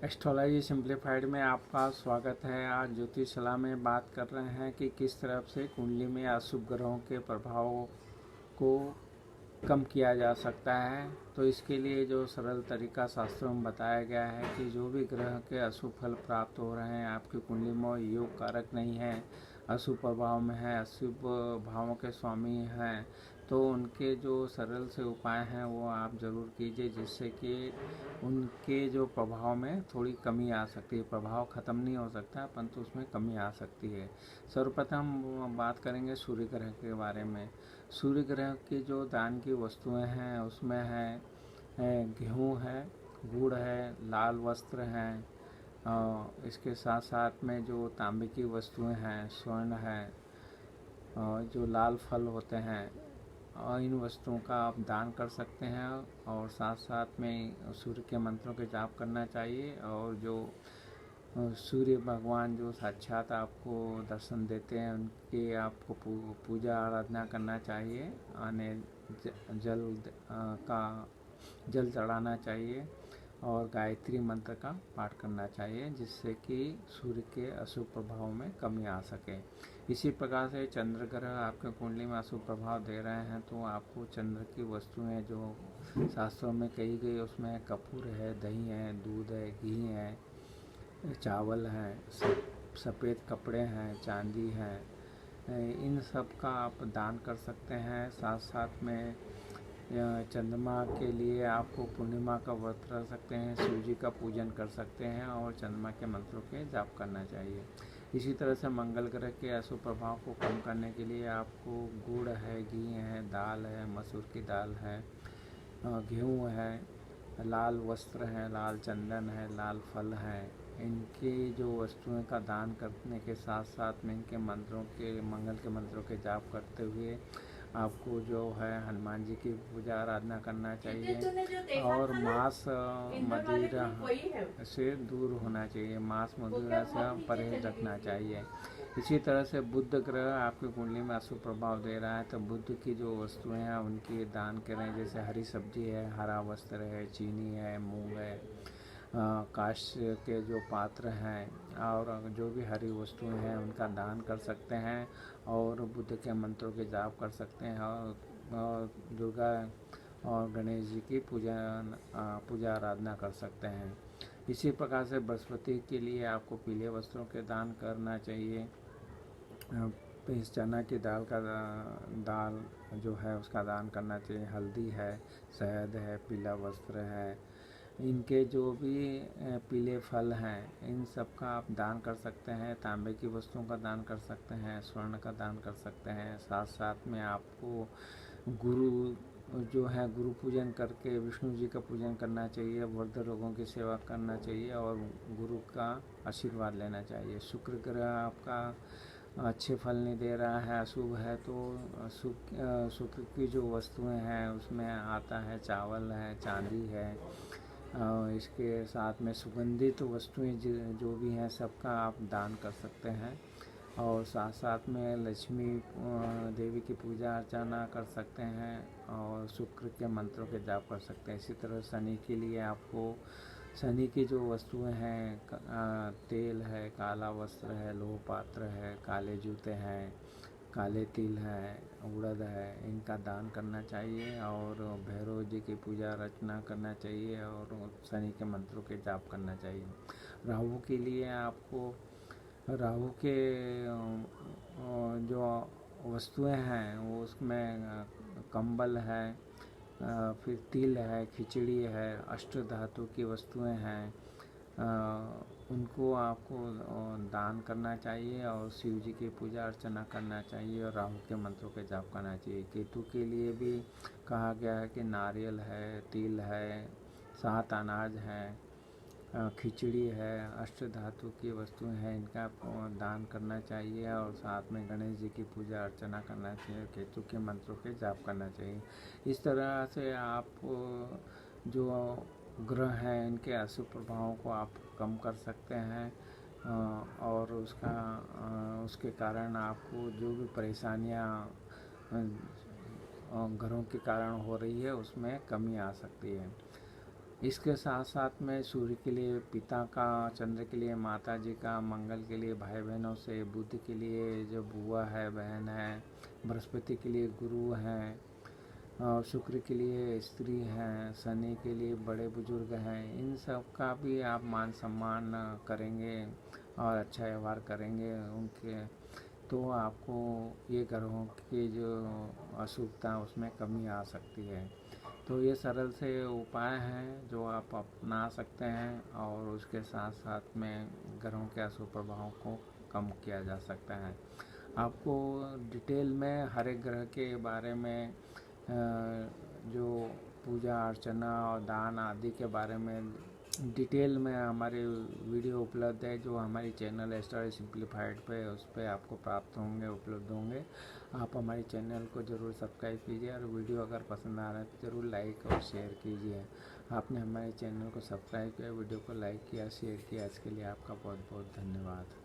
Astrology simplified में आपका स्वागत है। आज ज्योतिष सलाह में बात कर रहे हैं कि किस तरह से कुंडली में अशुभ ग्रहों के प्रभाव को कम किया जा सकता है। तो इसके लिए जो सरल तरीका शास्त्रों में बताया गया है कि जो भी ग्रह के अशुभ फल प्राप्त हो रहे हैं आपकी कुंडली में योग कारक नहीं है, अशुभ प्रभाव में है, अशुभ भावों के स्वामी हैं, तो उनके जो सरल से उपाय हैं वो आप ज़रूर कीजिए, जिससे कि उनके जो प्रभाव में थोड़ी कमी आ सकती है। प्रभाव ख़त्म नहीं हो सकता परंतु उसमें कमी आ सकती है। सर्वप्रथम हम बात करेंगे सूर्य ग्रह के बारे में। सूर्य ग्रह की जो दान की वस्तुएं हैं उसमें है गेहूँ है, गुड़ है, लाल वस्त्र हैं, इसके साथ साथ में जो तांबे की वस्तुएं हैं, स्वर्ण है, जो लाल फल होते हैं, और इन वस्तुओं का आप दान कर सकते हैं। और साथ साथ में सूर्य के मंत्रों के जाप करना चाहिए। और जो सूर्य भगवान जो साक्षात आपको दर्शन देते हैं उनकी आपको पूजा आराधना करना चाहिए। जल का जल चढ़ाना चाहिए और गायत्री मंत्र का पाठ करना चाहिए, जिससे कि सूर्य के अशुभ प्रभाव में कमी आ सके। इसी प्रकार से चंद्र ग्रह आपके कुंडली में अशुभ प्रभाव दे रहे हैं तो आपको चंद्र की वस्तुएं जो शास्त्रों में कही गई उसमें कपूर है, दही है, दूध है, घी है, चावल है, सफ़ेद कपड़े हैं, चांदी है, इन सब का आप दान कर सकते हैं। साथ साथ में चंद्रमा के लिए आपको पूर्णिमा का व्रत रख सकते हैं, शिव जी का पूजन कर सकते हैं और चंद्रमा के मंत्रों के जाप करना चाहिए। इसी तरह से मंगल ग्रह के अशुभ प्रभाव को कम करने के लिए आपको गुड़ है, घी है, दाल है, मसूर की दाल है, गेहूँ है, लाल वस्त्र हैं, लाल चंदन है, लाल फल हैं, इनकी जो वस्तुएं का दान करने के साथ साथ में इनके मंत्रों के मंगल के मंत्रों के जाप करते हुए आपको जो है हनुमान जी की पूजा आराधना करना चाहिए। और मांस मदिरा से दूर होना चाहिए, मांस मदिरा से परहेज रखना चाहिए। इसी तरह से बुध ग्रह आपकी कुंडली में अशुभ प्रभाव दे रहा है तो बुध की जो वस्तुएं हैं उनकी दान करें, जैसे हरी सब्जी है, हरा वस्त्र है, चीनी है, मूंग है, काष्ठ के जो पात्र हैं और जो भी हरी वस्तुएं हैं उनका दान कर सकते हैं और बुद्ध के मंत्रों के जाप कर सकते हैं। और दुर्गा और गणेश जी की पूजा आराधना कर सकते हैं। इसी प्रकार से बृहस्पति के लिए आपको पीले वस्त्रों के दान करना चाहिए। इस चना की दाल जो है उसका दान करना चाहिए। हल्दी है, शहद है, पीला वस्त्र है, इनके जो भी पीले फल हैं इन सब का आप दान कर सकते हैं। तांबे की वस्तुओं का दान कर सकते हैं, स्वर्ण का दान कर सकते हैं। साथ साथ में आपको गुरु जो है गुरु पूजन करके विष्णु जी का पूजन करना चाहिए, वृद्ध लोगों की सेवा करना चाहिए और गुरु का आशीर्वाद लेना चाहिए। शुक्र ग्रह आपका अच्छे फल नहीं दे रहा है, अशुभ है, तो शुक्र की जो वस्तुएं हैं उसमें आता है चावल है, चांदी है, इसके साथ में सुगंधित वस्तुएं जो भी हैं सबका आप दान कर सकते हैं। और साथ साथ में लक्ष्मी देवी की पूजा अर्चना कर सकते हैं और शुक्र के मंत्रों के जाप कर सकते हैं। इसी तरह शनि के लिए आपको शनि की जो वस्तुएं हैं तेल है, काला वस्त्र है, लोह पात्र है, काले जूते हैं, काले तिल है, उड़द है, इनका दान करना चाहिए और भैरव जी की पूजा अर्चना करना चाहिए और शनि के मंत्रों के जाप करना चाहिए। राहु के लिए आपको राहु के जो वस्तुएं हैं वो उसमें कंबल है, फिर तिल है, खिचड़ी है, अष्ट धातु की वस्तुएं हैं, उनको आपको दान करना चाहिए और शिव जी की पूजा अर्चना करना चाहिए और राहु के मंत्रों के जाप करना चाहिए। केतु के लिए भी कहा गया है कि नारियल है, तिल है, 7 अनाज है, खिचड़ी है, अष्ट धातु की वस्तुएं हैं, इनका दान करना चाहिए और साथ में गणेश जी की पूजा अर्चना करना चाहिए, केतु के मंत्रों के जाप करना चाहिए। इस तरह से आप जो ग्रह हैं इनके अशुभ प्रभावों को आप कम कर सकते हैं और उसके कारण आपको जो भी परेशानियां घरों के कारण हो रही है उसमें कमी आ सकती है। इसके साथ साथ में सूर्य के लिए पिता का, चंद्र के लिए माता जी का, मंगल के लिए भाई बहनों से, बुध के लिए जो बुआ है, बहन है, बृहस्पति के लिए गुरु हैं, और शुक्र के लिए स्त्री हैं, शनि के लिए बड़े बुजुर्ग हैं। इन सब का भी आप मान सम्मान करेंगे और अच्छा व्यवहार करेंगे उनके, तो आपको ये ग्रहों की जो अशुभता उसमें कमी आ सकती है। तो ये सरल से उपाय हैं जो आप अपना सकते हैं और उसके साथ साथ में ग्रहों के अशुभ प्रभावों को कम किया जा सकता है। आपको डिटेल में हर एक ग्रह के बारे में जो पूजा अर्चना और दान आदि के बारे में डिटेल में हमारे वीडियो उपलब्ध है, जो हमारी चैनल एस्ट्रोलॉजी सिंप्लीफाइड पे उस पर आपको प्राप्त होंगे, उपलब्ध होंगे। आप हमारे चैनल को ज़रूर सब्सक्राइब कीजिए और वीडियो अगर पसंद आ रहा है तो ज़रूर लाइक और शेयर कीजिए। आपने हमारे चैनल को सब्सक्राइब किया, वीडियो को लाइक किया, शेयर किया, इसके लिए आपका बहुत बहुत धन्यवाद।